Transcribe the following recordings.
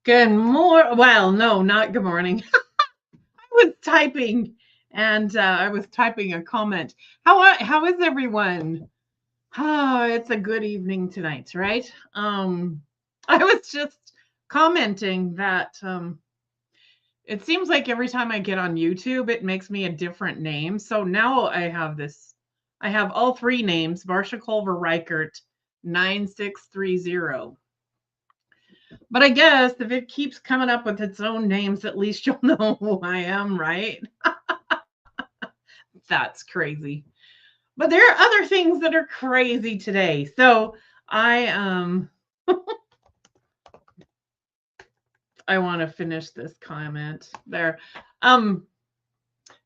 Good morning. Well, no, not good morning. I was typing and I was typing a comment. How is everyone? Oh, it's a good evening tonight, right? I was just commenting that it seems like every time I get on YouTube, it makes me a different name. So now I have all three names, Marcia Colver Reichert 9630. But I guess if it keeps coming up with its own names, at least you'll know who I am, right? That's crazy. But there are other things that are crazy today. So I I want to finish this comment there.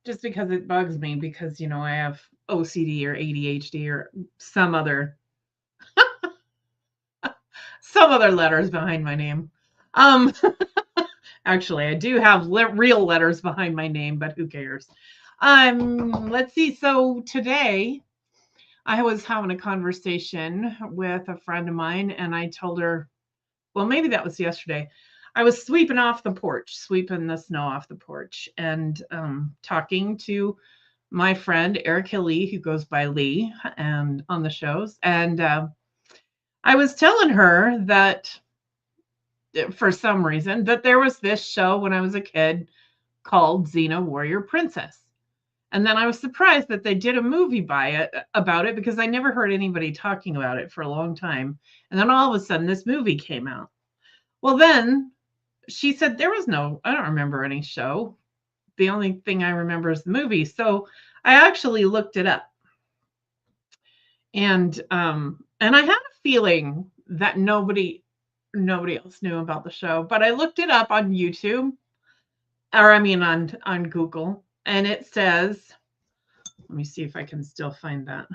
Just because it bugs me because I have OCD or ADHD or some other letters behind my name. Um Actually, I do have real letters behind my name, but who cares? Let's see. So today I was having a conversation with a friend of mine, and I told her, well, maybe that was yesterday. I was sweeping off the porch, sweeping the snow off the porch, and talking to my friend Erica Lee, who goes by Lee, and on the shows, and I was telling her that for some reason that there was this show when I was a kid called Xena Warrior Princess. And then I was surprised that they did a movie about it because I never heard anybody talking about it for a long time. And then all of a sudden this movie came out. Well, then she said I don't remember any show. The only thing I remember is the movie. So I actually looked it up. And I had a feeling that nobody else knew about the show, but I looked it up on YouTube, or I mean on Google, and it says, let me see if I can still find that.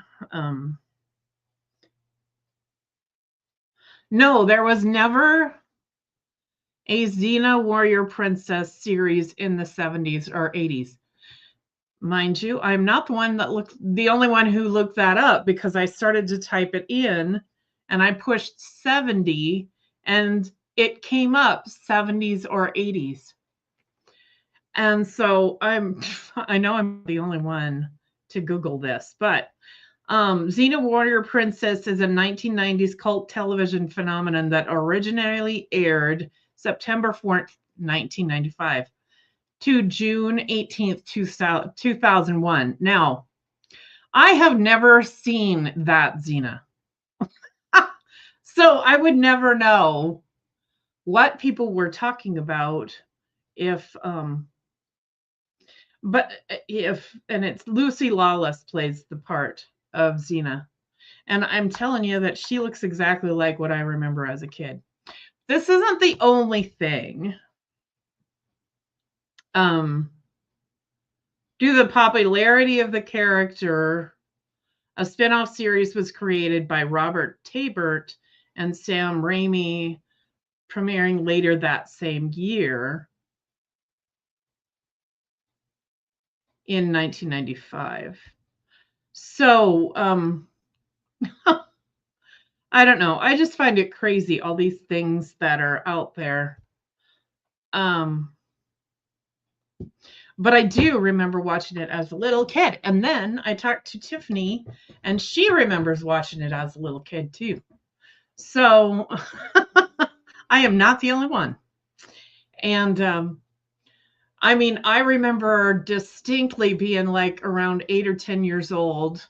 No, there was never a Xena Warrior Princess series in the 70s or 80s. Mind you, I'm not the only one who looked that up because I started to type it in and I pushed 70 and it came up 70s or 80s. And so I know I'm the only one to Google this, but Xena Warrior Princess is a 1990s cult television phenomenon that originally aired September 4th, 1995 to June 18th, 2001. Now, I have never seen that Xena. So I would never know what people were talking about and it's Lucy Lawless plays the part of Xena. And I'm telling you that she looks exactly like what I remember as a kid. This isn't the only thing. Due to the popularity of the character, a spin-off series was created by Robert Tabert and Sam Raimi, premiering later that same year in 1995. So, I don't know. I just find it crazy, all these things that are out there. But I do remember watching it as a little kid. And then I talked to Tiffany, and she remembers watching it as a little kid too. So I am not the only one. And I mean, I remember distinctly being like around 8 or 10 years old,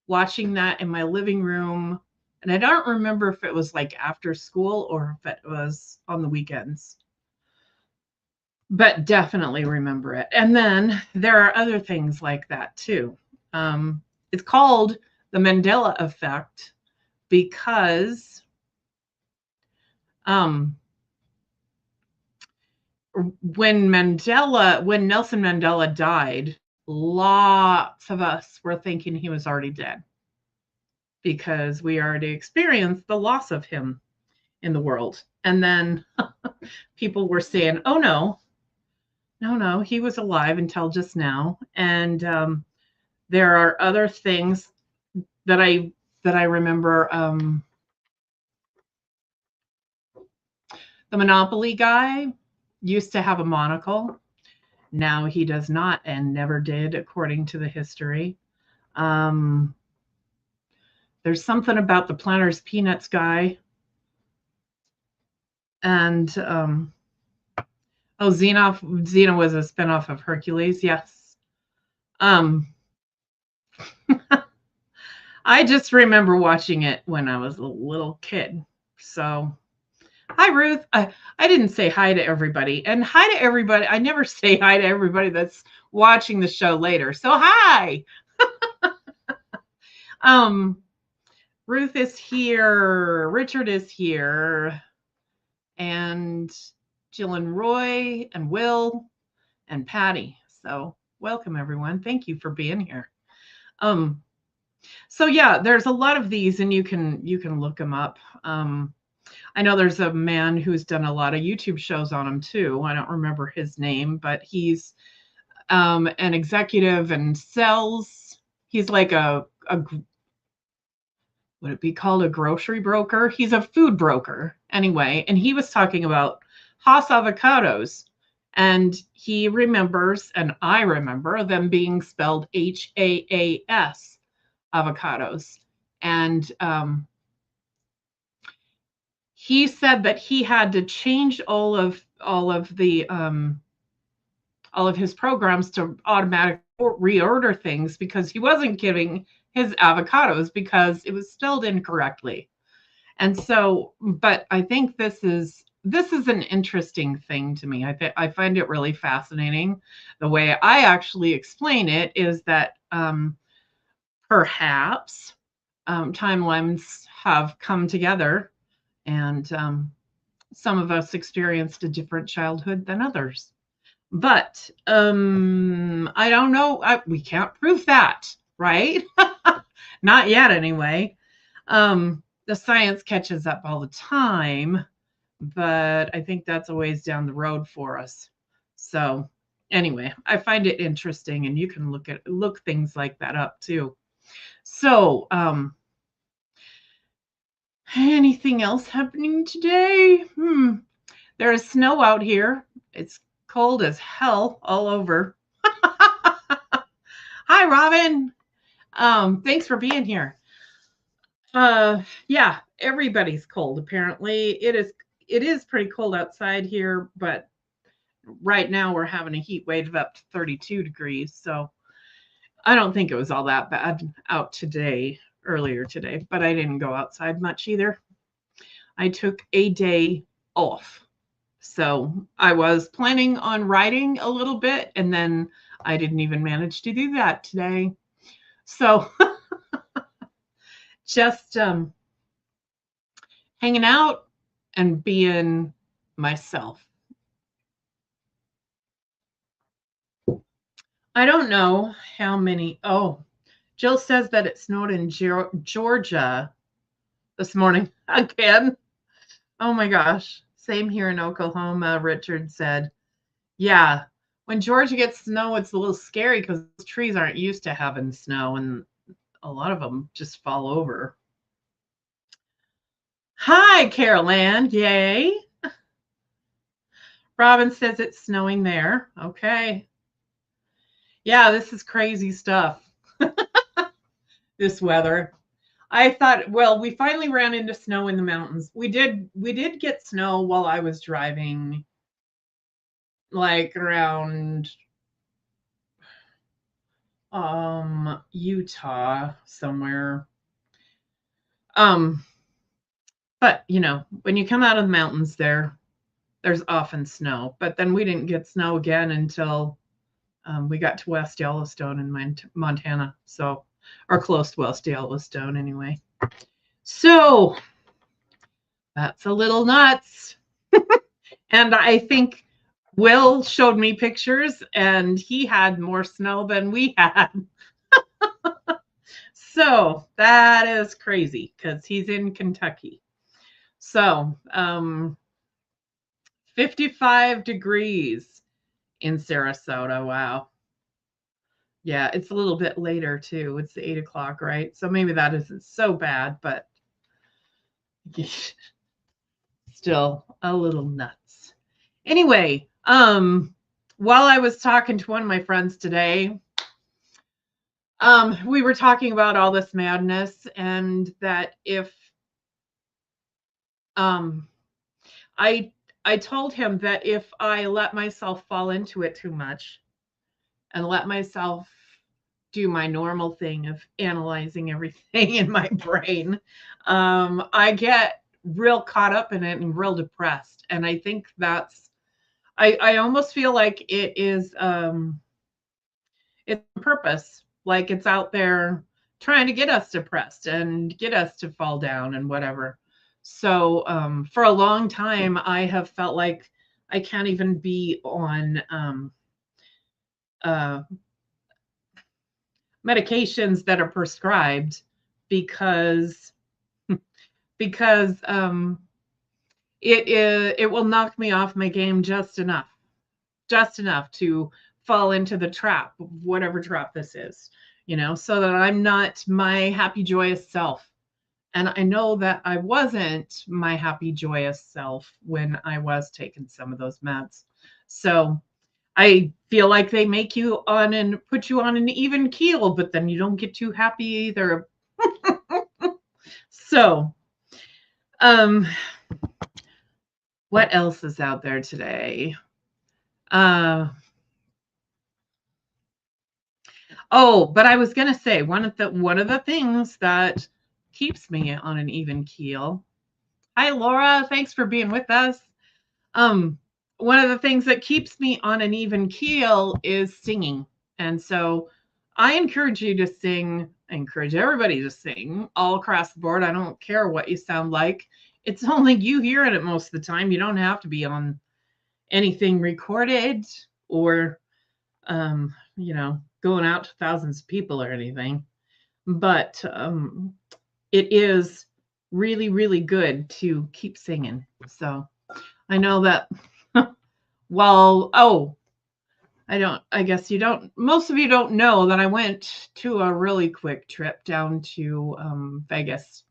watching that in my living room. And I don't remember if it was like after school or if it was on the weekends. But definitely remember it. And then there are other things like that too. It's called the Mandela effect because when Nelson Mandela died, lots of us were thinking he was already dead because we already experienced the loss of him in the world. And then people were saying, oh no, he was alive until just now. And there are other things that I remember. The Monopoly guy used to have a monocle. Now he does not and never did, according to the history. Um, there's something about the Planters Peanuts guy. And Xena was a spinoff of Hercules. Yes. I just remember watching it when I was a little kid. So, hi, Ruth. I didn't say hi to everybody. And hi to everybody. I never say hi to everybody that's watching the show later. So, hi. Ruth is here. Richard is here. And Jill and Roy and Will and Patty. So, welcome, everyone. Thank you for being here. So yeah, there's a lot of these, and you can look them up. I know there's a man who's done a lot of YouTube shows on them too. I don't remember his name, but he's an executive and sells. He's like a would it be called a grocery broker? He's a food broker anyway, and he was talking about Haas avocados, and he remembers, and I remember them being spelled HAAS. Avocados. And he said that he had to change all of his programs to automatic reorder things because he wasn't giving his avocados because it was spelled incorrectly. And so, but I think this is an interesting thing to me. I find it really fascinating. The way I actually explain it is that perhaps timelines have come together, and some of us experienced a different childhood than others. But I don't know. We can't prove that, right? Not yet, anyway. The science catches up all the time, but I think that's a ways down the road for us. So anyway, I find it interesting, and you can look things like that up too. So, anything else happening today? There is snow out here. It's cold as hell all over. Hi, Robin. Thanks for being here. Yeah, everybody's cold. Apparently, it is pretty cold outside here, but right now we're having a heat wave of up to 32 degrees. So I don't think it was all that bad out earlier today, but I didn't go outside much either. I took a day off. So I was planning on writing a little bit, and then I didn't even manage to do that today. So just hanging out and being myself. I don't know how many. Oh, Jill says that it snowed in Georgia this morning again. Oh my gosh. Same here in Oklahoma, Richard said. Yeah, when Georgia gets snow, it's a little scary because trees aren't used to having snow, and a lot of them just fall over. Hi, Carol Ann. Yay. Robin says it's snowing there. Okay. Yeah, this is crazy stuff. This weather. I thought, well, we finally ran into snow in the mountains. We did get snow while I was driving, like around Utah somewhere. But when you come out of the mountains there's often snow. But then we didn't get snow again until we got to West Yellowstone in Montana. So, or close to West Yellowstone anyway. So that's a little nuts. And I think Will showed me pictures, and he had more snow than we had. So that is crazy because he's in Kentucky. So 55 degrees in Sarasota. Wow. Yeah, it's a little bit later too. It's 8 o'clock, right? So maybe that isn't so bad, but still a little nuts. Anyway, while I was talking to one of my friends today, we were talking about all this madness, and that if I told him that if I let myself fall into it too much and let myself do my normal thing of analyzing everything in my brain, I get real caught up in it and real depressed. And I think that's, I almost feel like it is, it's a purpose, like it's out there trying to get us depressed and get us to fall down and whatever. So for a long time, I have felt like I can't even be on medications that are prescribed because it will knock me off my game just enough to fall into the trap, whatever trap this is, so that I'm not my happy, joyous self. And I know that I wasn't my happy, joyous self when I was taking some of those meds. So I feel like they make you on and put you on an even keel, but then you don't get too happy either. So, what else is out there today? But I was going to say one of the things that keeps me on an even keel. Hi, Laura. Thanks for being with us. One of the things that keeps me on an even keel is singing. And so I encourage you to sing. I encourage everybody to sing all across the board. I don't care what you sound like. It's only you hearing it most of the time. You don't have to be on anything recorded or, going out to thousands of people or anything. But it is really, really good to keep singing. So I know that I guess most of you don't know that I went to a really quick trip down to Vegas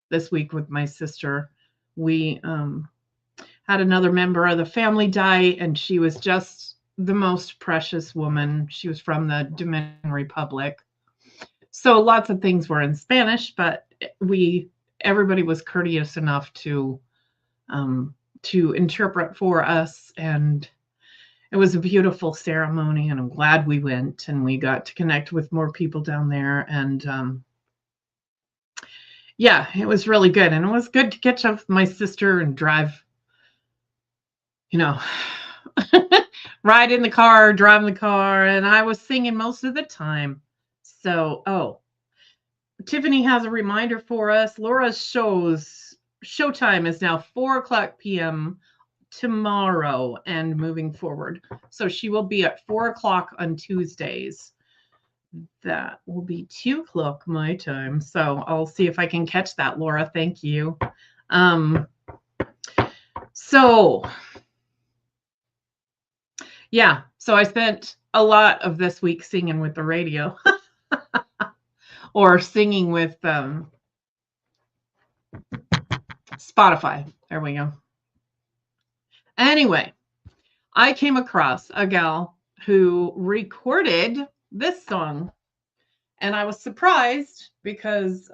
this week with my sister. We had another member of the family die, and she was just the most precious woman. She was from the Dominican Republic. So lots of things were in Spanish, but everybody was courteous enough to interpret for us, and it was a beautiful ceremony, and I'm glad we went, and we got to connect with more people down there. And yeah, it was really good. And it was good to catch up with my sister and drive, ride in the car, drive in the car. And I was singing most of the time. So, Tiffany has a reminder for us. Laura's showtime is now 4:00 p.m. tomorrow and moving forward. So she will be at 4:00 on Tuesdays. That will be 2:00 my time. So I'll see if I can catch that, Laura. Thank you. So I spent a lot of this week singing with the radio or singing with Spotify. There we go. Anyway, I came across a gal who recorded this song, and I was surprised because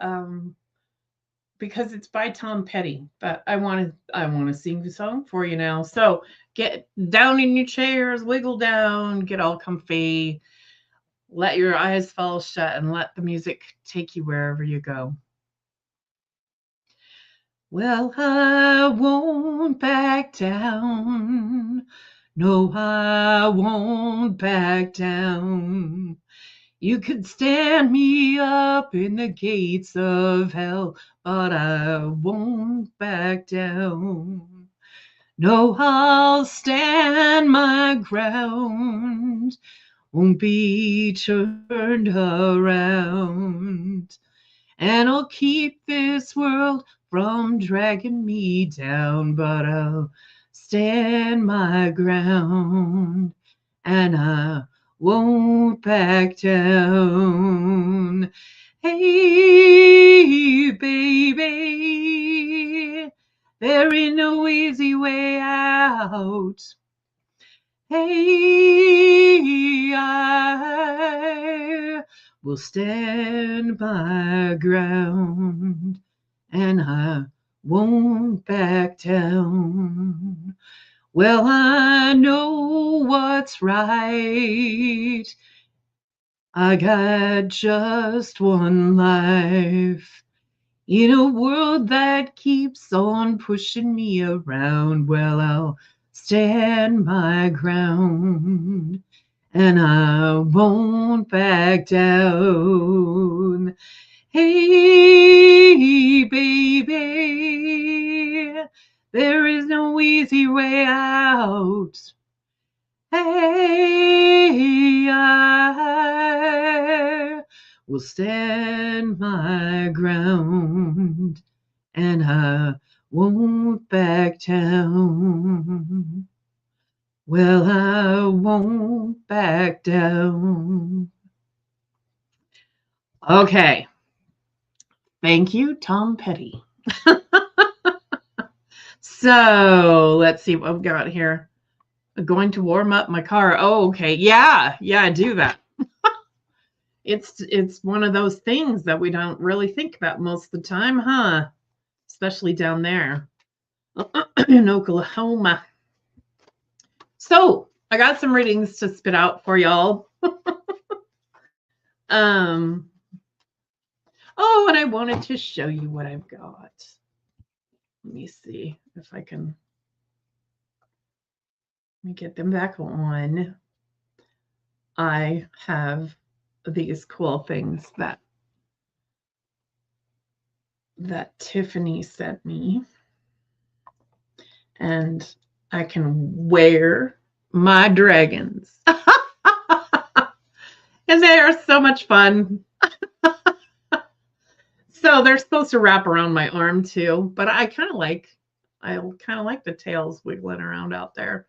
it's by Tom Petty. But I want to sing the song for you now. So get down in your chairs, wiggle down, get all comfy, let your eyes fall shut, and let the music take you wherever you go. Well, I won't back down. No, I won't back down. You could stand me up in the gates of hell, but I won't back down. No, I'll stand my ground, won't be turned around. And I'll keep this world from dragging me down, but I'll stand my ground, and I won't back down. Hey, baby, there ain't no out. Hey, I will stand my ground, and I won't back down. Well, I know what's right. I got just one life in a world that keeps on pushing me around. Well, I'll stand my ground, and I won't back down. Hey, baby, there is no easy way out. Hey, I will stand my ground, and I won't back down. Well, I won't back down. Okay. Thank you, Tom Petty. So let's see what we've got here. Going to warm up my car. Oh, okay. Yeah, I do that. It's one of those things that we don't really think about most of the time, huh? Especially down there in Oklahoma. So I got some readings to spit out for y'all. Oh, and I wanted to show you what I've got. Let me see if I can. Let me get them back on. I have these cool things that Tiffany sent me, and I can wear my dragons. And they are so much fun. So they're supposed to wrap around my arm too, but I kind of like the tails wiggling around out there.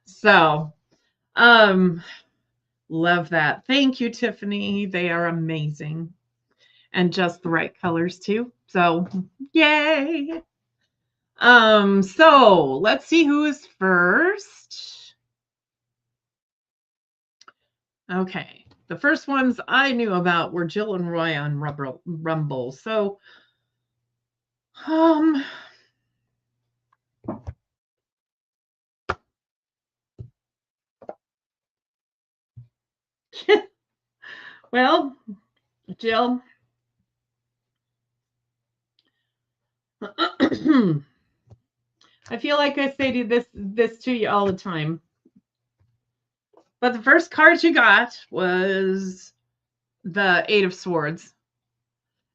So, love that. Thank you, Tiffany. They are amazing. And just the right colors too. So, yay. So let's see who is first. Okay. The first ones I knew about were Jill and Roy on Rumble. So, well, Jill, I feel like I say this to you all the time. But the first card you got was the Eight of Swords.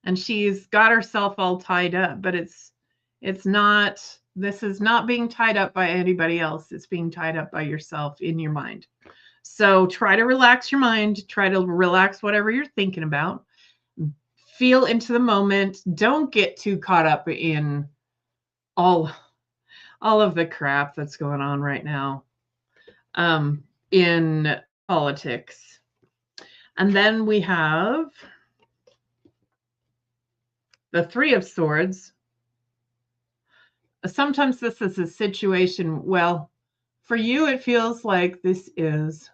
And she's got herself all tied up, but it's not, this is not being tied up by anybody else. It's being tied up by yourself in your mind. So try to relax your mind, try to relax whatever you're thinking about. Feel into the moment. Don't get too caught up in all of the crap that's going on right now in politics. And then we have the Three of Swords. Sometimes this is a situation, well, for you, it feels like this is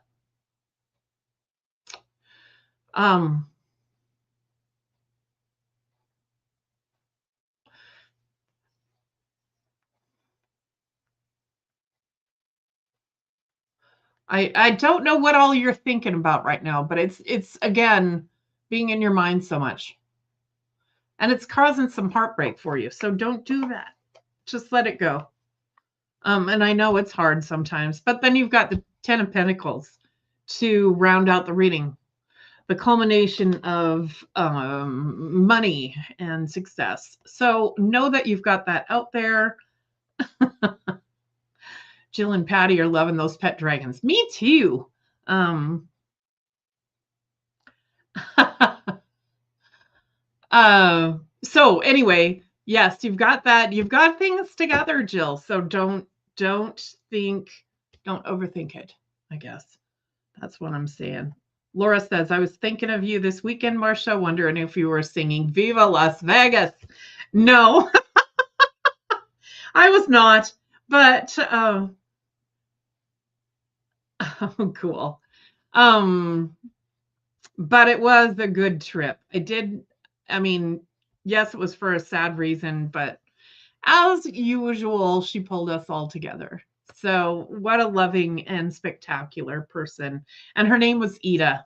I don't know what all you're thinking about right now, but it's again being in your mind so much. And it's causing some heartbreak for you. So don't do that. Just let it go. And I know it's hard sometimes, but then you've got the Ten of Pentacles to round out the reading. The culmination of money and success. So know that you've got that out there. Jill and Patty are loving those pet dragons. Me too. So anyway, yes, you've got that. You've got things together, Jill. So don't overthink it, I guess. That's what I'm saying. Laura says, I was thinking of you this weekend, Marcia, wondering if you were singing Viva Las Vegas. No. I was not, but oh, cool. Um, but it was a good trip. I mean, yes, it was for a sad reason, but as usual, she pulled us all together. So, what a loving and spectacular person. And her name was Ida.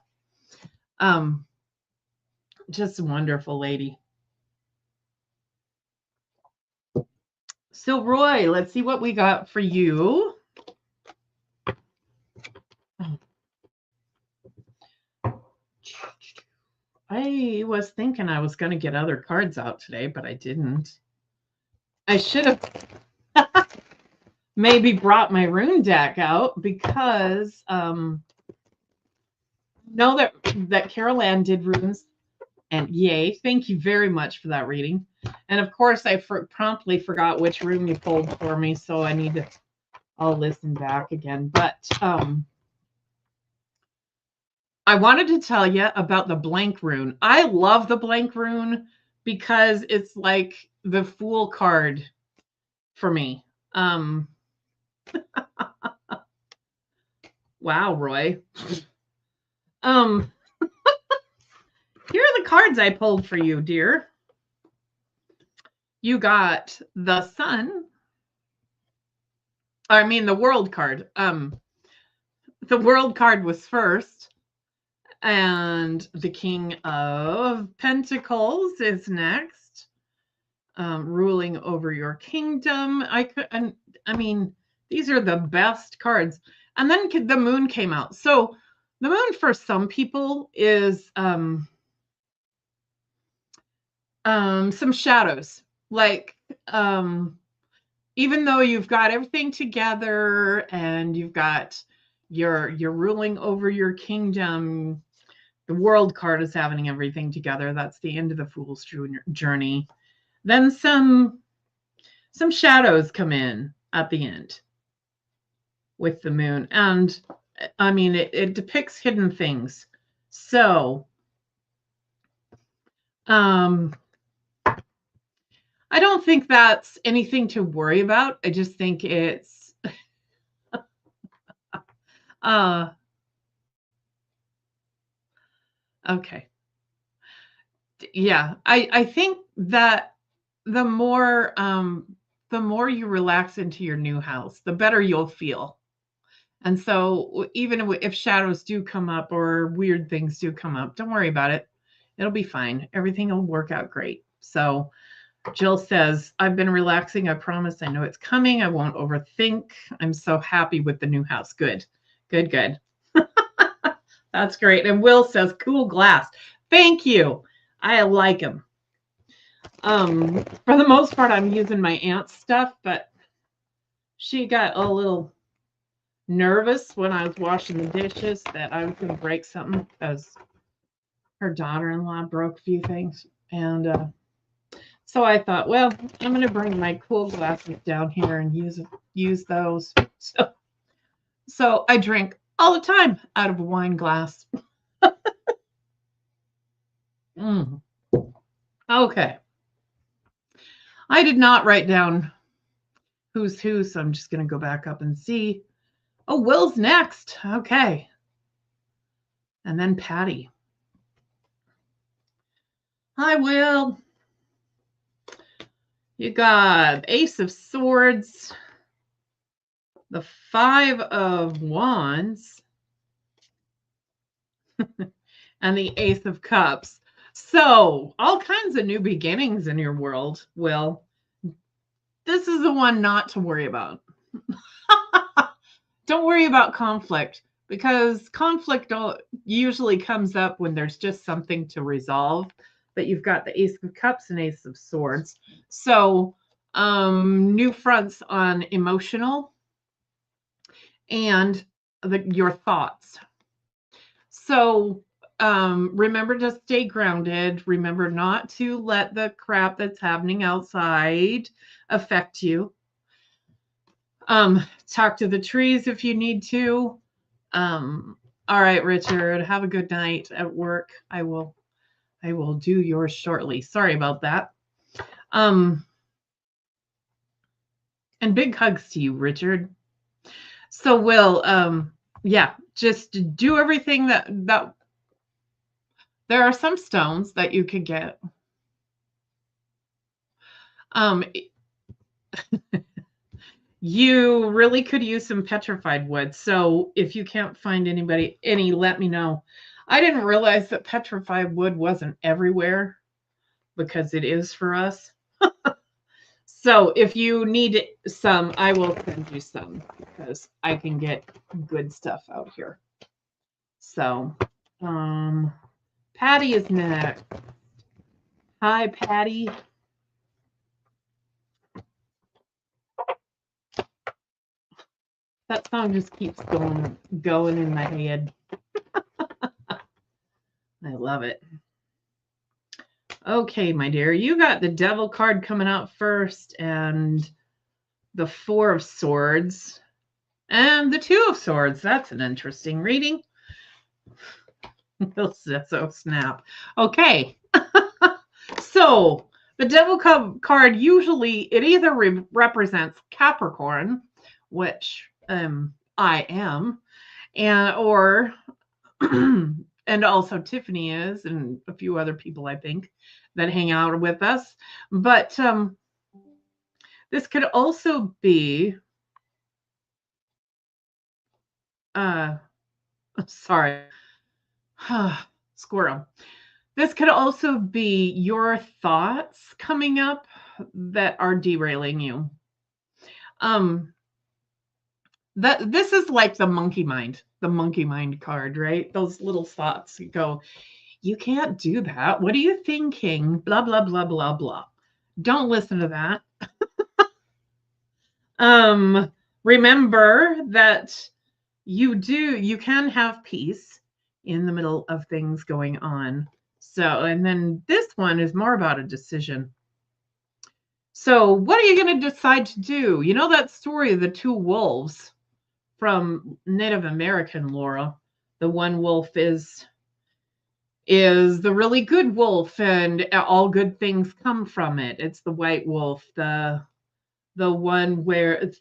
Um, just a wonderful lady. So, Roy, let's see what we got for you. I was thinking I was going to get other cards out today, but I didn't. I should have maybe brought my rune deck out because know that Carol Ann did runes, and yay, thank you very much for that reading. And of course, I promptly forgot which rune you pulled for me, so I'll listen back again. But I wanted to tell you about the blank rune. I love the blank rune because it's like the Fool card for me. Wow, Roy. Here are the cards I pulled for you, dear. You got the Sun. I mean, the World card. The World card was first, and the King of Pentacles is next, ruling over your kingdom. I mean, these are the best cards. And then the Moon came out. So the Moon for some people is some shadows. Like even though you've got everything together and you're ruling over your kingdom, the World card is having everything together. That's the end of the Fool's journey. Then some shadows come in at the end with the Moon. And I mean, it depicts hidden things. So I don't think that's anything to worry about. I just think it's okay. Yeah, I think that the more you relax into your new house, the better you'll feel. And so even if shadows do come up or weird things do come up, don't worry about it. It'll be fine. Everything will work out great. So Jill says, I've been relaxing. I promise. I know it's coming. I won't overthink. I'm so happy with the new house. Good. That's great. And Will says, cool glass. Thank you. I like them. For the most part, I'm using my aunt's stuff, but she got a little nervous when I was washing the dishes that I was going to break something because her daughter-in-law broke a few things. And so I thought, well, I'm going to bring my cool glasses down here and use those. So I drink all the time out of a wine glass. Okay. I did not write down who's who, so I'm just going to go back up and see. Oh, Will's next. Okay. And then Patty. Hi, Will. You got Ace of Swords, the Five of Wands, and the Ace of Cups. So, all kinds of new beginnings in your world, Will. This is the one not to worry about. Don't worry about conflict, because conflict usually comes up when there's just something to resolve. But you've got the Ace of Cups and Ace of Swords. So new fronts on emotional and your thoughts. So remember to stay grounded. Remember not to let the crap that's happening outside affect you. Talk to the trees if you need to. All right, Richard, have a good night at work. I will do yours shortly. Sorry about that. And big hugs to you, Richard. So we'll, yeah, just do everything that there are some stones that you could get. You really could use some petrified wood. So if you can't find any, let me know. I didn't realize that petrified wood wasn't everywhere because it is for us. So if you need some, I will send you some because I can get good stuff out here. So, Patty is next. Hi, Patty. That song just keeps going in my head. I love it. Okay, my dear, you got the Devil card coming out first, and the Four of Swords, and the Two of Swords. That's an interesting reading. So snap. Okay. So the Devil card usually it either represents Capricorn, which I am, and or and also Tiffany is, and a few other people I think that hang out with us. But this could also be sorry, squirrel. This could also be your thoughts coming up that are derailing you. That this is like the monkey mind card, right? Those little thoughts you go, you can't do that. What are you thinking? Blah, blah, blah, blah, blah. Don't listen to that. Remember that you can have peace in the middle of things going on. So, and then this one is more about a decision. So, what are you going to decide to do? You know that story of the two wolves from Native American lore? The one wolf is the really good wolf, and all good things come from it. It's the white wolf, the one where it's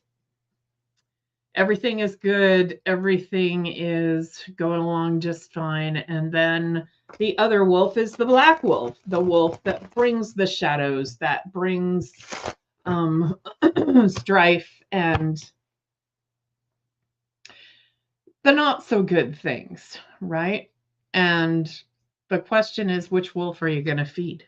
everything is good, everything is going along just fine. And then the other wolf is the black wolf, the wolf that brings the shadows, that brings strife and the not so good things, right? And the question is, which wolf are you going to feed?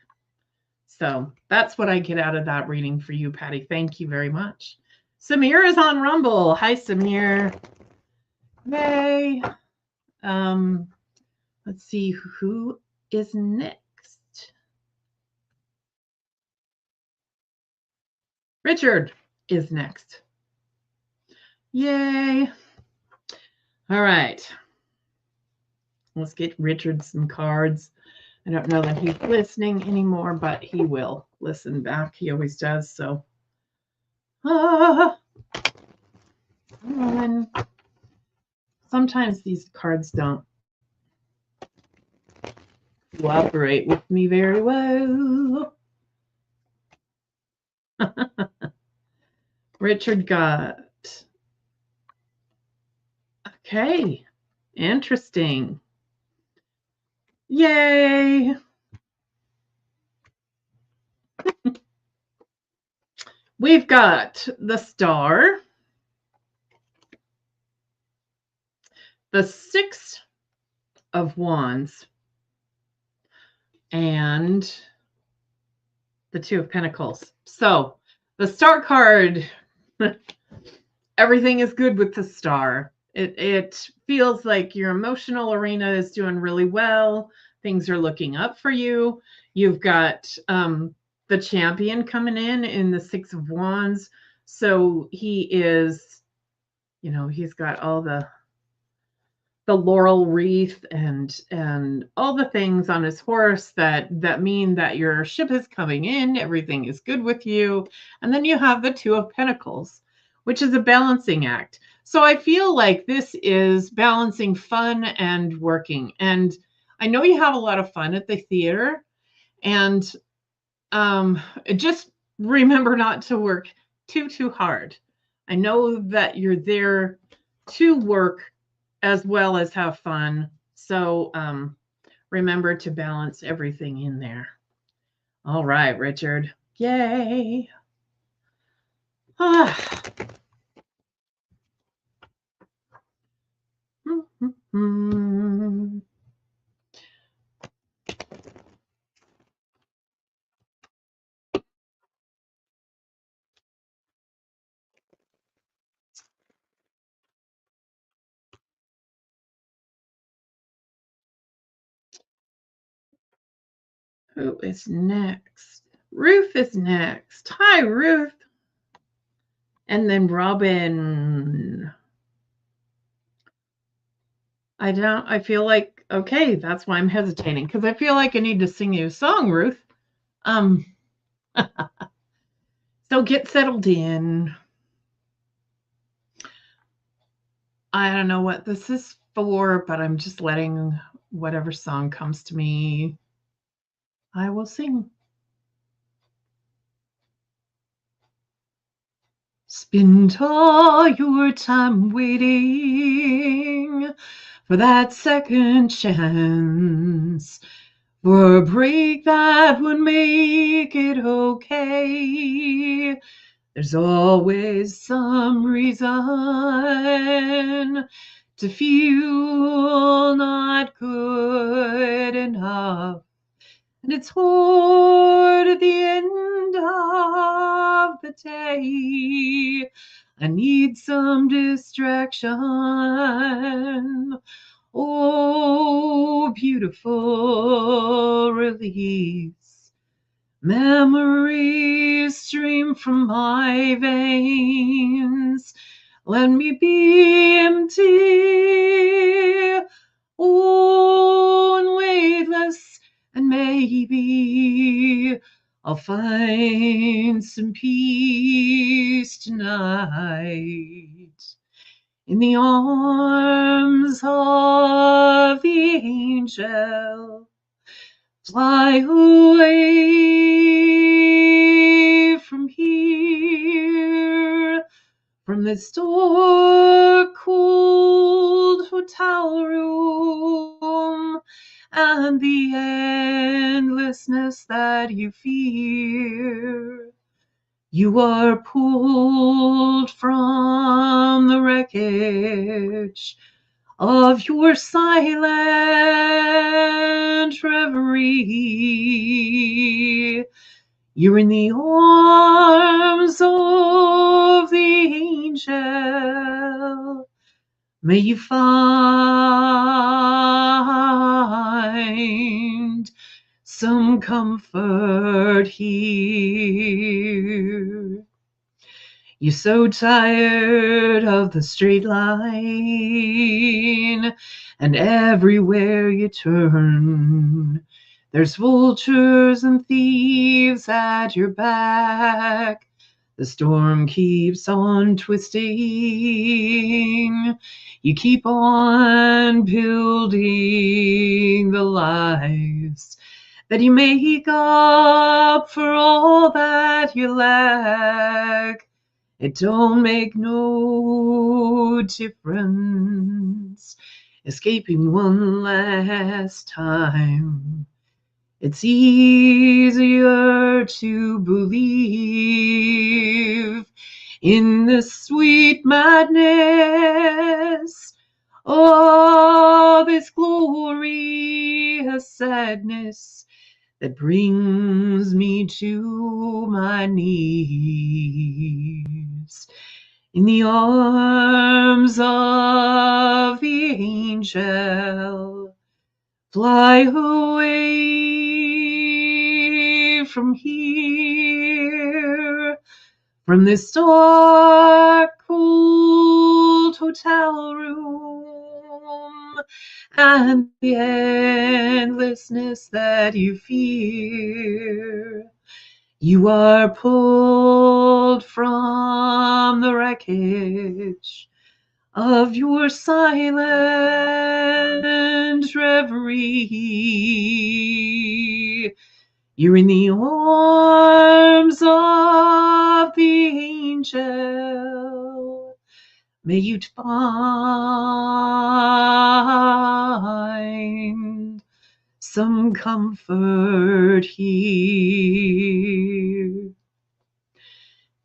So that's what I get out of that reading for you, Patty. Thank you very much. Samir is on Rumble. Hi, Samir. Yay. Let's see who is next. Richard is next. Yay. All right. Let's get Richard some cards. I don't know that he's listening anymore, but he will listen back. He always does. So, and sometimes these cards don't cooperate with me very well. Richard got. Okay. Interesting. Yay. We've got the Star, the Six of Wands, and the Two of Pentacles. So the Star card, everything is good with the Star. It feels like your emotional arena is doing really well. Things are looking up for you. You've got the Champion coming in the Six of Wands. So he is, he's got all the laurel wreath and all the things on his horse that mean that your ship is coming in, everything is good with you. And then you have the Two of Pentacles, which is a balancing act. So I feel like this is balancing fun and working. And I know you have a lot of fun at the theater, and just remember not to work too hard. I know that you're there to work as well as have fun. So remember to balance everything in there. All right, Richard. Yay. Ah. Who is next? Ruth is next. Hi, Ruth. And then Robin. I feel like, okay, that's why I'm hesitating, because I feel like I need to sing you a song, Ruth. Um, so get settled in. I don't know what this is for, but I'm just letting whatever song comes to me, I will sing. Spend all your time waiting for that second chance, for a break that would make it okay. There's always some reason to feel not good enough. And it's toward the end of the day, I need some distraction. Oh, beautiful release. Memories stream from my veins. Let me be empty, oh, and weightless, and maybe I'll find some peace tonight in the arms of the angel. Fly away from here, from this dark, cold hotel room, and the endlessness that you fear. You are pulled from the wreckage of your silent reverie. You're in the arms of the angel. May you find some comfort here. You're so tired of the straight line, and everywhere you turn, there's vultures and thieves at your back. The storm keeps on twisting. You keep on building the lives that you make up for all that you lack. It don't make no difference escaping one last time. It's easier to believe in the sweet madness of its glorious sadness that brings me to my knees in the arms of the angel. Fly away from here, from this dark, cold hotel room, and the endlessness that you fear. You are pulled from the wreckage of your silent reverie. You're in the arms of the angel. May you find some comfort here.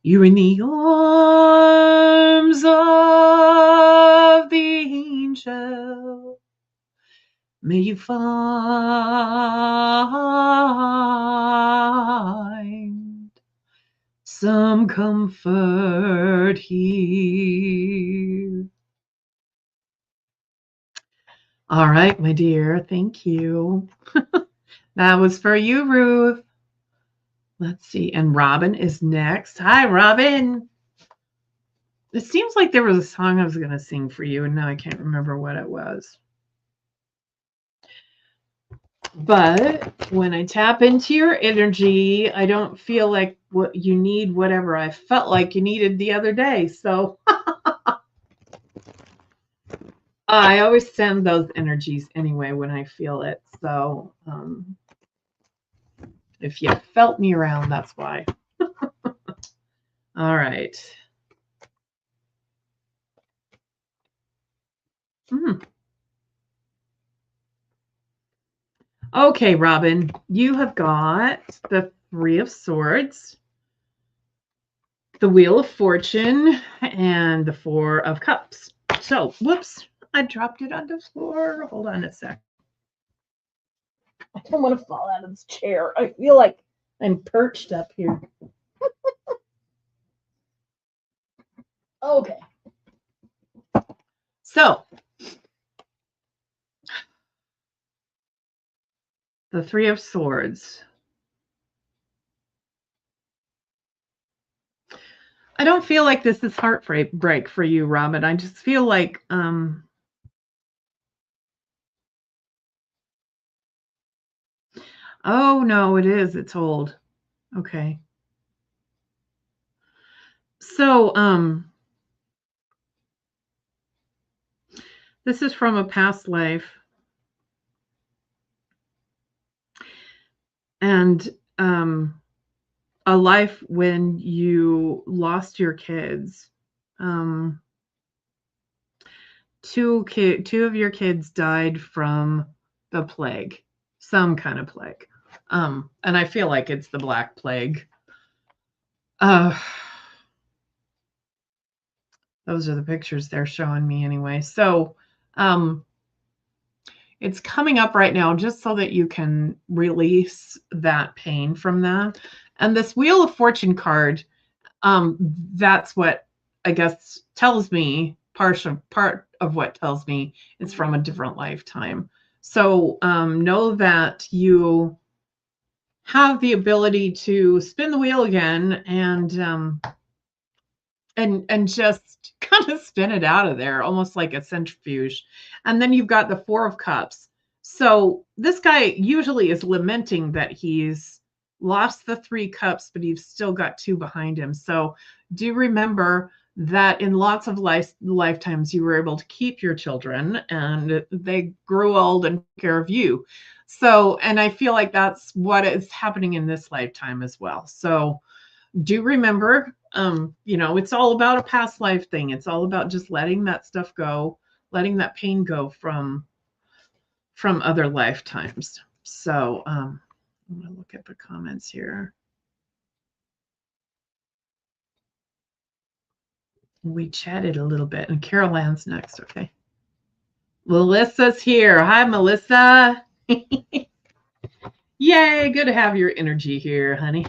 You're in the arms of the angel. May you find some comfort here. All right, my dear. Thank you. That was for you, Ruth. Let's see. And Robin is next. Hi, Robin. It seems like there was a song I was going to sing for you, and now I can't remember what it was. But when I tap into your energy, I don't feel like what you need, whatever I felt like you needed the other day. So I always send those energies anyway when I feel it. So if you felt me around, that's why. All right. Okay, Robin, you have got the Three of Swords, the Wheel of Fortune, and the Four of Cups. So, whoops, I dropped it on the floor. Hold on a sec. I don't want to fall out of this chair. I feel like I'm perched up here. Okay. So, the Three of Swords. I don't feel like this is heartbreak for you, Robin. I just feel like oh no, it is. It's old. Okay. So this is from a past life. And a life when you lost your kids. Two of your kids died from the plague, some kind of plague. And I feel like it's the Black Plague. Those are the pictures they're showing me anyway. So it's coming up right now just so that you can release that pain from that. And this Wheel of Fortune card, that's what I guess tells me, part of what tells me it's from a different lifetime. So know that you have the ability to spin the wheel again and just kind of spin it out of there, almost like a centrifuge. And then you've got the Four of Cups. So this guy usually is lamenting that he's lost the 3 cups, but he's still got 2 behind him. So do remember that in lots of lifetimes, you were able to keep your children and they grew old and took care of you. So, and I feel like that's what is happening in this lifetime as well. So do remember, it's all about a past life thing. It's all about just letting that stuff go, letting that pain go from other lifetimes. So I'm going to look at the comments here. We chatted a little bit, and Carol Ann's next. Okay. Melissa's here. Hi, Melissa. Yay, good to have your energy here, honey.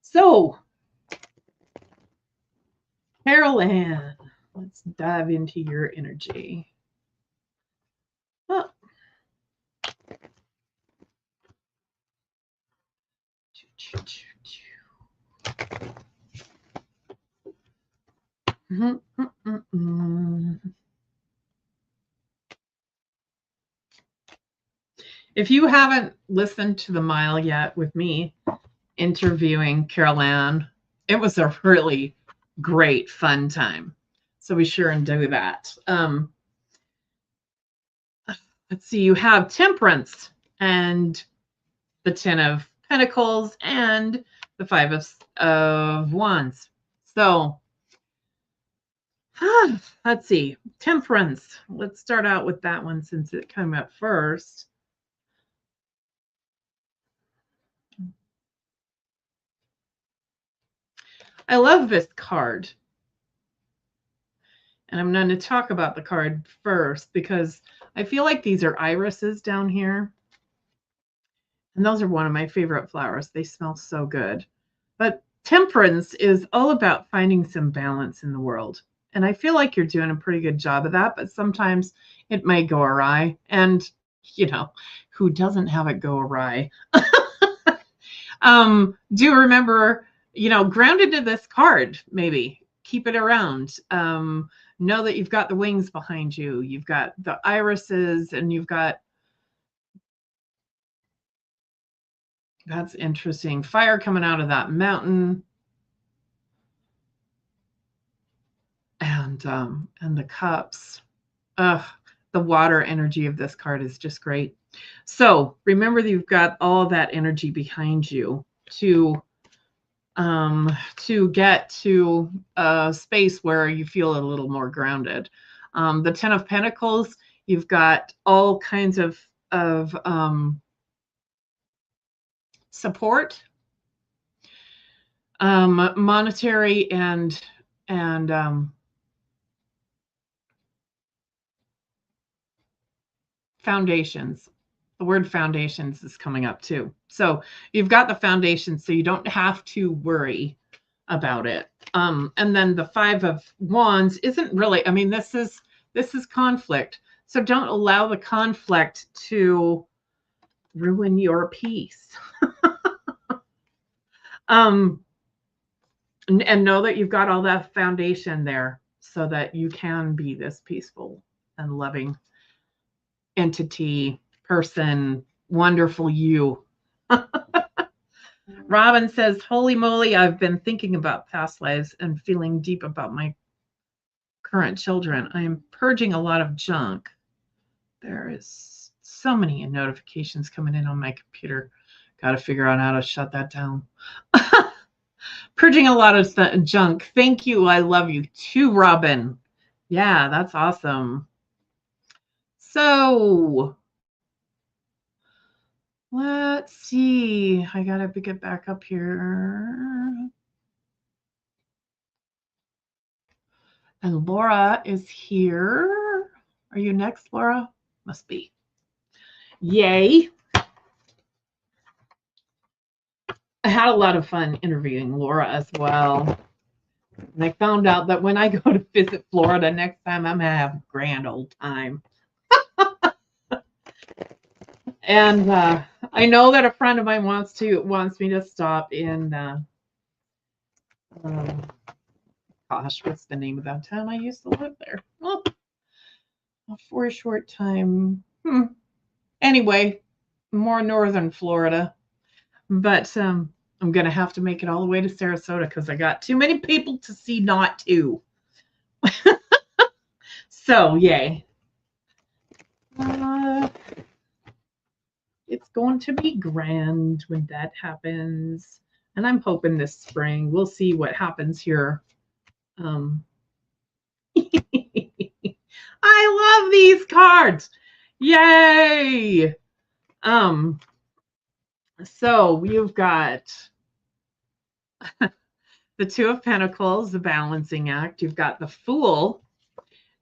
So, Carol Ann, let's dive into your energy. Oh. If you haven't listened to the Mile yet with me interviewing Carol Ann, it was a really great, fun time. So be sure and do that. Let's see, you have Temperance and the 10 of Pentacles and the 5 of Wands. So let's see. Temperance. Let's start out with that one since it came up first. I love this card. And I'm going to talk about the card first because I feel like these are irises down here. And those are one of my favorite flowers. They smell so good. But temperance is all about finding some balance in the world. And I feel like you're doing a pretty good job of that, but sometimes it may go awry. And, you know, who doesn't have it go awry? Do remember, you know, grounded to this card, maybe. Keep it around. Know that you've got the wings behind you. You've got the irises and you've got, that's interesting, fire coming out of that mountain. And the cups. The water energy of this card is just great. So remember that you've got all that energy behind you to get to a space where you feel a little more grounded. The Ten of Pentacles, you've got all kinds of support, monetary and foundations. The word foundations is coming up too. So you've got the foundation, so you don't have to worry about it. And then the Five of Wands isn't really, I mean, this is conflict. So don't allow the conflict to ruin your peace. And know that you've got all that foundation there so that you can be this peaceful and loving entity, person, wonderful you. Robin says, holy moly, I've been thinking about past lives and feeling deep about my current children. I am purging a lot of junk. There is so many notifications coming in on my computer. Got to figure out how to shut that down. Purging a lot of junk. Thank you. I love you too, Robin. Yeah, that's awesome. So let's see. I got to get back up here. And Laura is here. Are you next, Laura? Must be. Yay. I had a lot of fun interviewing Laura as well. And I found out that when I go to visit Florida next time, I'm going to have a grand old time. And I know that a friend of mine wants me to stop in, gosh, what's the name of that town? I used to live there. Oh, for a short time. Anyway, more northern Florida. But I'm going to have to make it all the way to Sarasota because I got too many people to see not to. So, yay. It's going to be grand when that happens. And I'm hoping this spring. We'll see what happens here. I love these cards. Yay. So you've got the Two of Pentacles, the balancing act. You've got the Fool,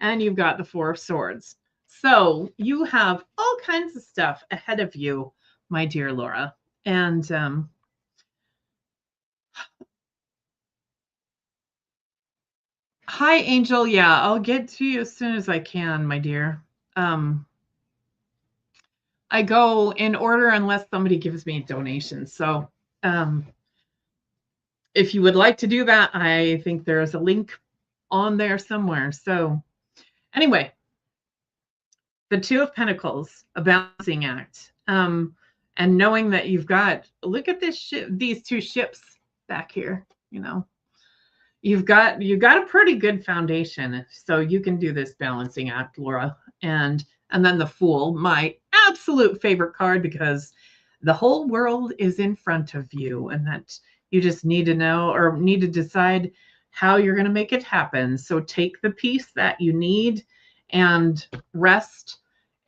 and you've got the Four of Swords. So you have all kinds of stuff ahead of you, my dear Laura. And hi, Angel. Yeah, I'll get to you as soon as I can, my dear. I go in order unless somebody gives me a donation. So if you would like to do that, I think there's a link on there somewhere. So anyway, the Two of Pentacles, a balancing act. And knowing that you've got, look at this ship, these two ships back here, you know. You've got a pretty good foundation. So you can do this balancing act, Laura. And then the Fool, my absolute favorite card, because the whole world is in front of you and that you just need to know or need to decide how you're going to make it happen. So take the peace that you need and rest,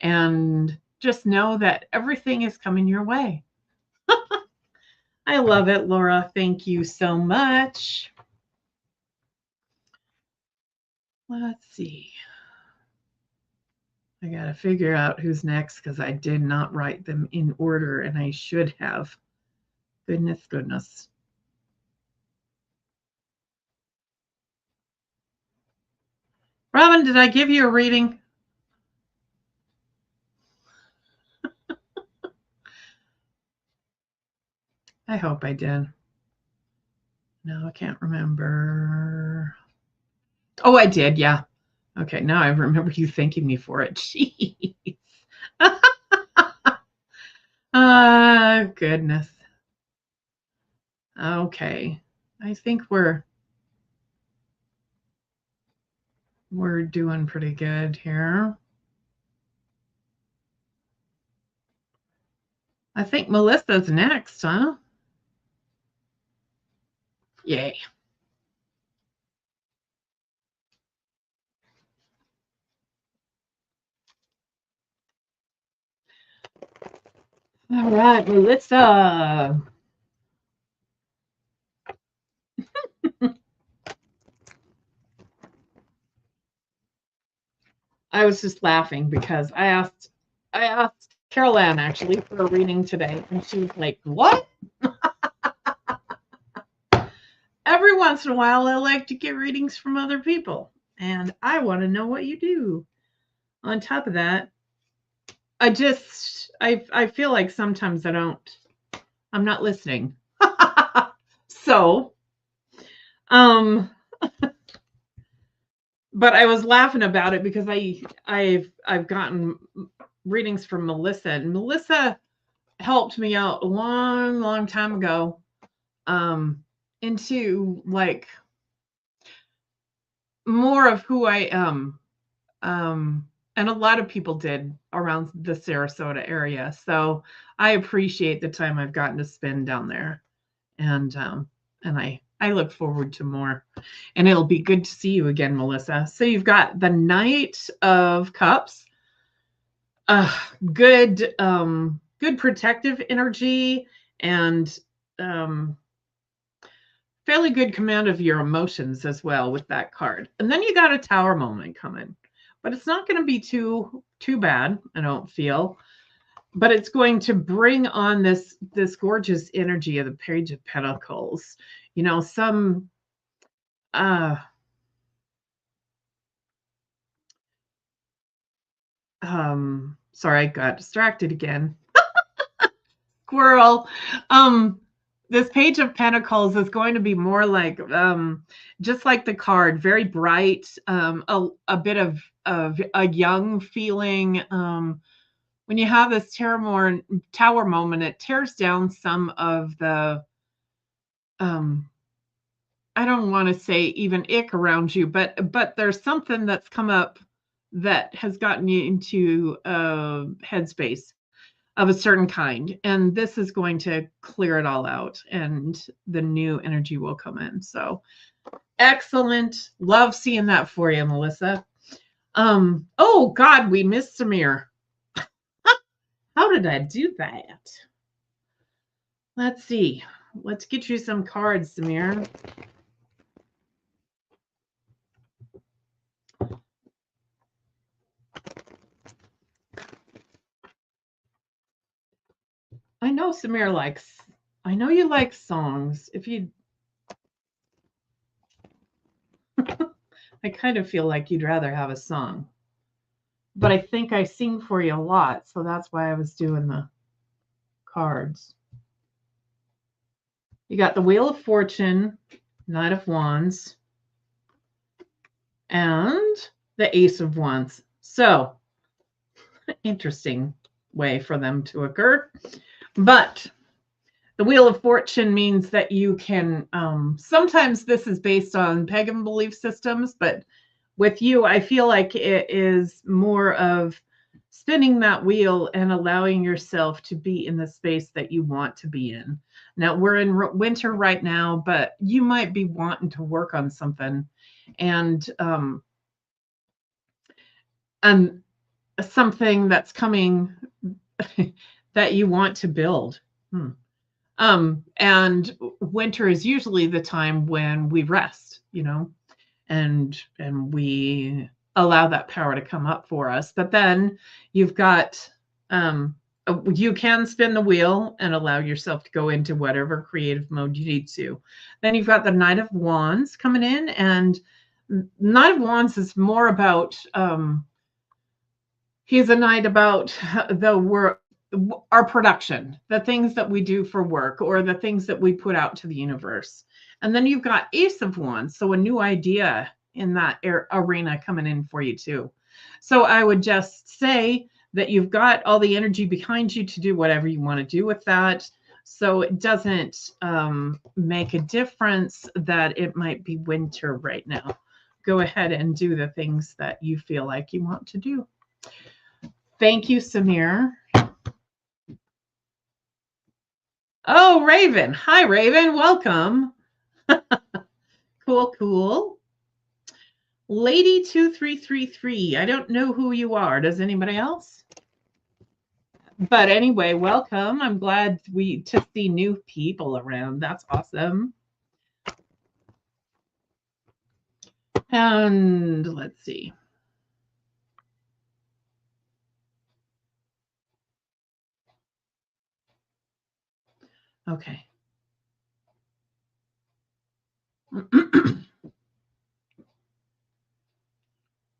and just know that everything is coming your way. I love it, Laura. Thank you so much. Let's see. I got to figure out who's next because I did not write them in order, and I should have. Goodness, goodness. Robin, did I give you a reading? I hope I did. No, I can't remember. Oh, I did. Yeah. Okay. Now I remember you thanking me for it. Jeez. Goodness. Okay. I think we're doing pretty good here. I think Melissa's next, huh? Yay. All right, Melissa. I was just laughing because I asked Carol Ann actually for a reading today, and she was like, "What?" Every once in a while, I like to get readings from other people, and I want to know what you do. On top of that, I feel like sometimes I'm not listening. So, but I was laughing about it because I've gotten readings from Melissa, and Melissa helped me out a long time ago into like more of who I am. And a lot of people did around the Sarasota area. So I appreciate the time I've gotten to spend down there. And I look forward to more. And it'll be good to see you again, Melissa. So you've got the Knight of Cups. Good protective energy, and fairly good command of your emotions as well with that card. And then you got a Tower moment coming, but it's not going to be too bad, I don't feel. But it's going to bring on this gorgeous energy of the Page of Pentacles. You know, some sorry, I got distracted again. Squirrel. This Page of Pentacles is going to be more like just like the card, very bright, a bit of a young feeling. When you have this tower moment, it tears down some of the I don't want to say even ick around you, but there's something that's come up that has gotten you into a headspace of a certain kind, and this is going to clear it all out, and the new energy will come in. So excellent. Love seeing that for you, Melissa. Oh God, we missed Samir. How did I do that? Let's see. Let's get you some cards, Samir. I know Samir likes, I know you like songs. If you, I kind of feel like you'd rather have a song, but I think I sing for you a lot. So that's why I was doing the cards. You got the Wheel of Fortune, Knight of Wands, and the Ace of Wands. So interesting way for them to occur. But the Wheel of Fortune means that you can, sometimes this is based on pagan belief systems, but with you, I feel like it is more of spinning that wheel and allowing yourself to be in the space that you want to be in. Now, we're in winter right now, but you might be wanting to work on something and something that's coming that you want to build. And winter is usually the time when we rest, and we allow that power to come up for us. But then you've got you can spin the wheel and allow yourself to go into whatever creative mode you need to. Then you've got the Knight of Wands coming in, and Knight of Wands is more about he's a knight about our production, the things that we do for work or the things that we put out to the universe. And then you've got Ace of Wands, so a new idea in that arena coming in for you too. So I would just say that you've got all the energy behind you to do whatever you want to do with that. So it doesn't make a difference that it might be winter right now. Go ahead and do the things that you feel like you want to do. Thank you, Samir. Oh, Raven. Hi, Raven. Welcome. Cool. Lady 2333. I don't know who you are. Does anybody else? But anyway, welcome. I'm glad to see new people around. That's awesome. And let's see. Okay.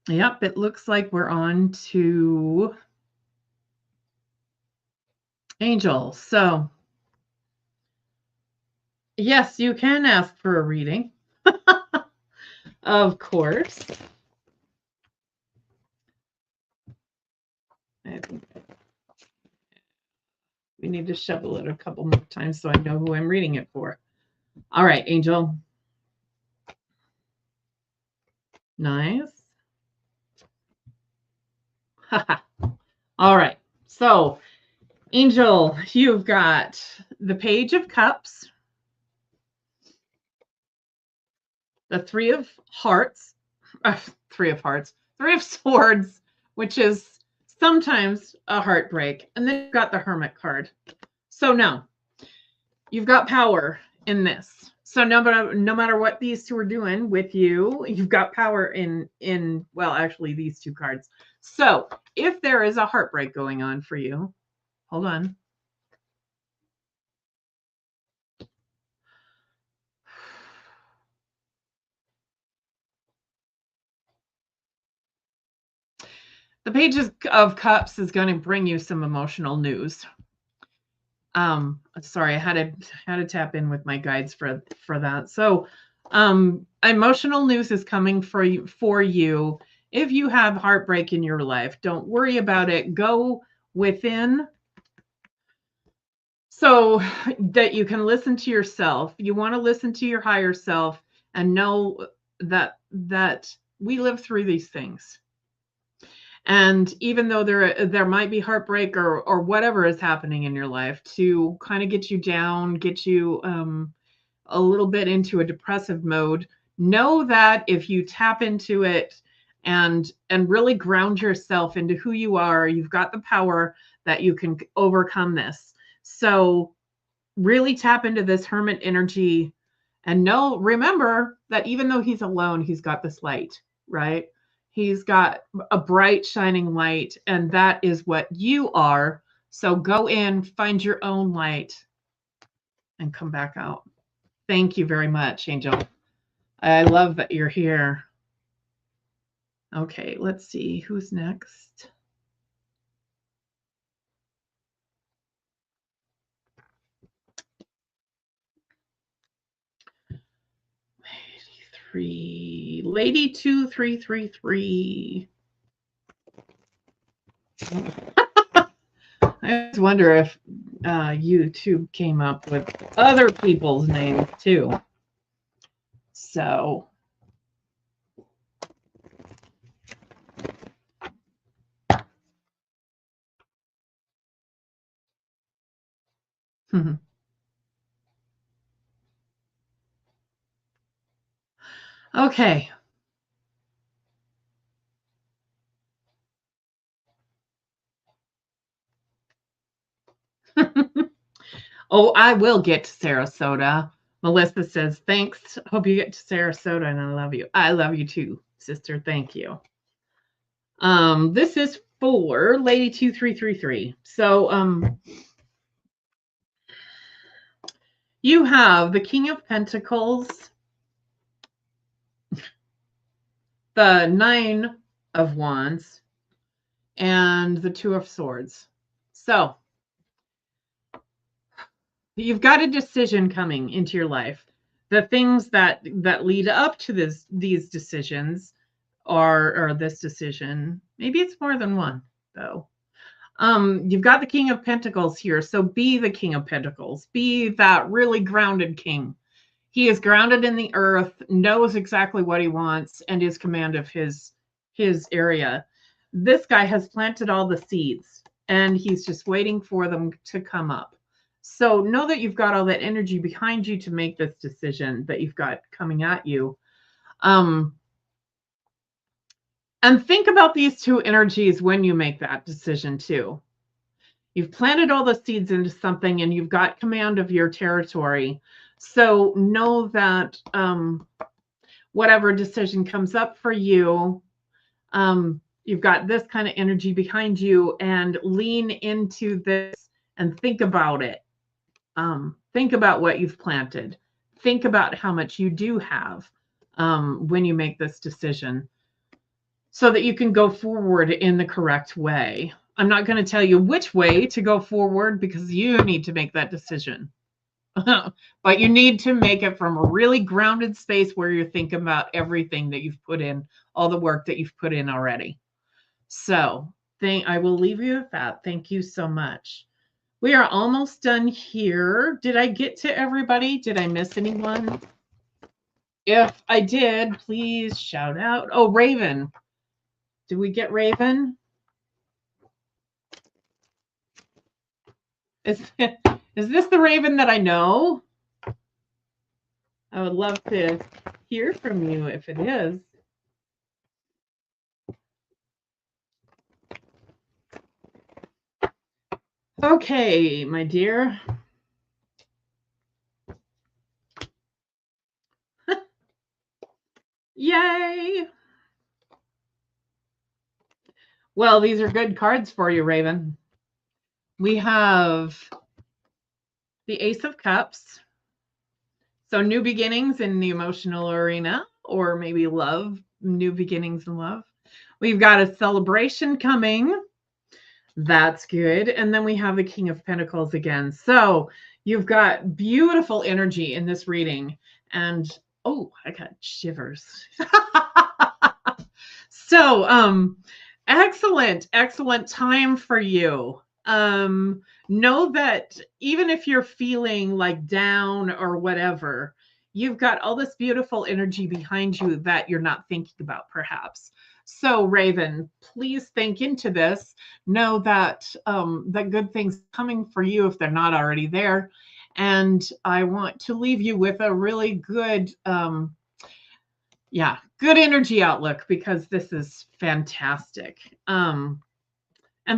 Yep, it looks like we're on to Angel. So, yes, you can ask for a reading. Of course. I think we need to shuffle it a couple more times so I know who I'm reading it for. All right, Angel. Nice. All right. So, Angel, you've got the Page of Cups, the Three of Hearts, Three of Swords, which is sometimes a heartbreak, and then you've got the Hermit card. So now, you've got power in this. So no matter what these two are doing with you, you've got power in well, actually these two cards. So if there is a heartbreak going on for you, hold on. The Page of Cups is going to bring you some emotional news. Sorry, I had to tap in with my guides for that. So, emotional news is coming for you. If you have heartbreak in your life, don't worry about it. Go within so that you can listen to yourself. You want to listen to your higher self and know that we live through these things. And even though there might be heartbreak or whatever is happening in your life, to kind of get you down, get you a little bit into a depressive mode, know that if you tap into it and really ground yourself into who you are, you've got the power that you can overcome this. So really tap into this Hermit energy and remember that even though he's alone, he's got this light, right? He's got a bright, shining light, and that is what you are. So go in, find your own light, and come back out. Thank you very much, Angel. I love that you're here. Okay, let's see. Who's next? Lady 2333. I just wonder if YouTube came up with other people's names too. So Okay. Oh, I will get to Sarasota. Melissa says, thanks. Hope you get to Sarasota and I love you. I love you too, sister. Thank you. This is for Lady 2333. So you have the King of Pentacles, the Nine of Wands, and the Two of Swords. So you've got a decision coming into your life. The things that lead up to these decisions or this decision, maybe it's more than one though. You've got the King of Pentacles here. So be the King of Pentacles. Be that really grounded king. He is grounded in the earth, knows exactly what he wants, and is command of his area. This guy has planted all the seeds, and he's just waiting for them to come up. So know that you've got all that energy behind you to make this decision that you've got coming at you. And think about these two energies when you make that decision too. You've planted all the seeds into something and you've got command of your territory. So know that whatever decision comes up for you, you've got this kind of energy behind you, and lean into this and think about it. Think about what you've planted. Think about how much you do have when you make this decision, so that you can go forward in the correct way. I'm not going to tell you which way to go forward because you need to make that decision. But you need to make it from a really grounded space where you're thinking about everything that you've put in, all the work that you've put in already. So I will leave you with that. Thank you so much. We are almost done here. Did I get to everybody? Did I miss anyone? If I did, please shout out. Oh, Raven. Did we get Raven? Is this the Raven that I know? I would love to hear from you if it is. Okay, my dear. Yay! Well, these are good cards for you, Raven. We have the Ace of Cups. So new beginnings in the emotional arena, or maybe love, new beginnings in love. We've got a celebration coming. That's good. And then we have the King of Pentacles again. So you've got beautiful energy in this reading. And oh, I got shivers. So excellent time for you. Know that even if you're feeling like down or whatever, you've got all this beautiful energy behind you that you're not thinking about perhaps. So Raven, please think into this. Know that that good things coming for you if they're not already there. And I want to leave you with a really good good energy outlook, because this is fantastic. And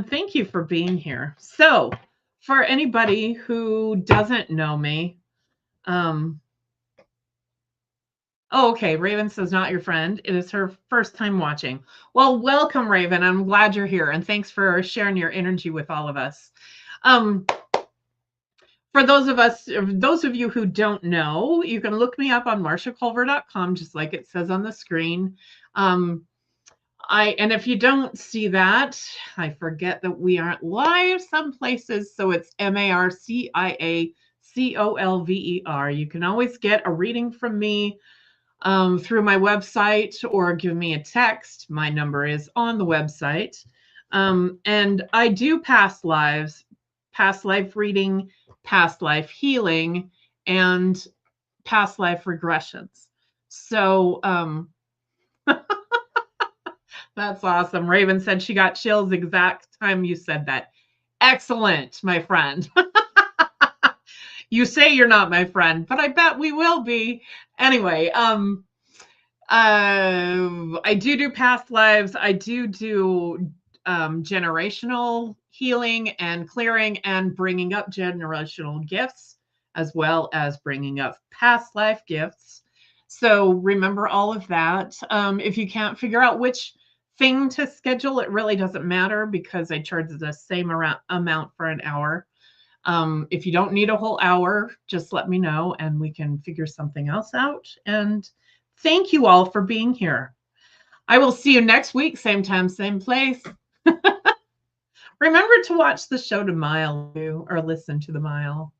thank you for being here. So for anybody who doesn't know me, okay, Raven says not your friend. It is her first time watching. Well, welcome, Raven. I'm glad you're here, and thanks for sharing your energy with all of us. For those of you who don't know, you can look me up on marciacolver.com, just like it says on the screen. And if you don't see that, I forget that we aren't live some places, so it's MarciaColver. You can always get a reading from me through my website, or give me a text. My number is on the website. And I do past lives, past life reading, past life healing, and past life regressions. So that's awesome. Raven said she got chills exact time you said that. Excellent, my friend. You say you're not my friend, but I bet we will be. Anyway, I do past lives. I do generational healing and clearing and bringing up generational gifts, as well as bringing up past life gifts. So remember all of that. If you can't figure out which thing to schedule, it really doesn't matter because I charge the same amount for an hour. If you don't need a whole hour, just let me know and we can figure something else out. And thank you all for being here. I will see you next week, same time, same place. Remember to watch the show to Mile or listen to the Mile.